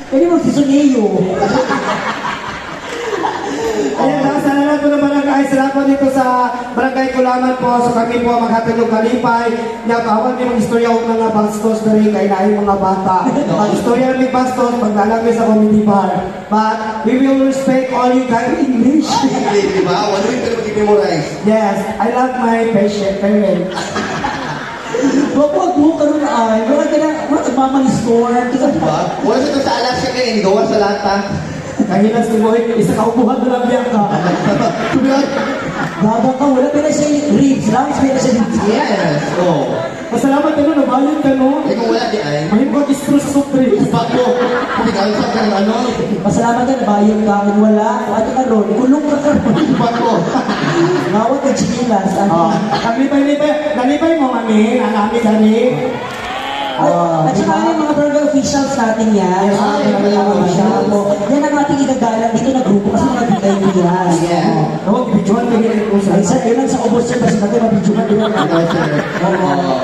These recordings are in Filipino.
Pwede magsisuniyo. Ayan na, sa lahat po ng barangay, salamat po dito sa Barangay Kulaman po. So kami po maghatag ng kalipay. Bawal may mga istorya o mga bastos na rin kay laing mga bata. Ang istorya ng bastos, paglalagay sa comedy bar. But we will respect all you guys in English. Di ba? Wala rin pero mag-memorize. Yes, I love my patient parents. Wag mo karoon ay. Wala ka na, wala nagmamalistor. Diba? Wala sa ito sa alas siya ngayon, gawa sa lata. Kahilas ni Boy, isa kaupuhan na lang biyak ka. Gabang ka, wala pala siya ribs. Rams pala siya ribs. Yes. Oh. Masalamat ka no, nabayad ka no. Eh kung wala di ay, Mahim ko istro sa soft drinks. bago. Kung ikaw sa ka ng ano, Masalamat ka, nabayad ka. Kung wala, ano ka ron, kulong ka ka ron. bago. Ngawat ka chinilas. Nalipay mo kami, anami kami. At saka yung mga barangay officials natin yan. Yung mga barangay officials. Yan ang ating igagalang dito na grupo kasi mga bigay ko yan. Yeah. Oo, bidyohan ka rin po Ay, sir, yun lang sa ubos sir, kasi natin mabidyohan din yan.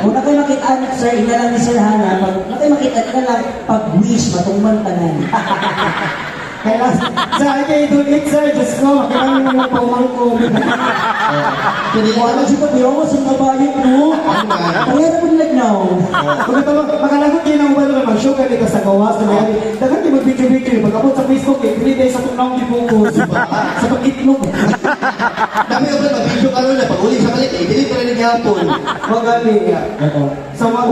Muna kayo makita, sir, ina lang ni Sir Hana, muna kayo makita, ina lang, pag-wish, matungman tanan. Kaya sa akin ito, sir, Diyos ko, makilang mo po ko. Wala siya pa, pero sa mga bayan mo. Kaya na po nilagnaw. Makalagot kayo ng wala naman, show ka dito sa gawas. Dagan kayo mag-video-video, pag-abot sa Facebook, hindi tayo sa tunang dibukos. Sa pag-itlog. Dami ka ba, mag-video ka rin na, pag uli sa malit, eh, delete ka rin ng hapon. Magaling. Sa mga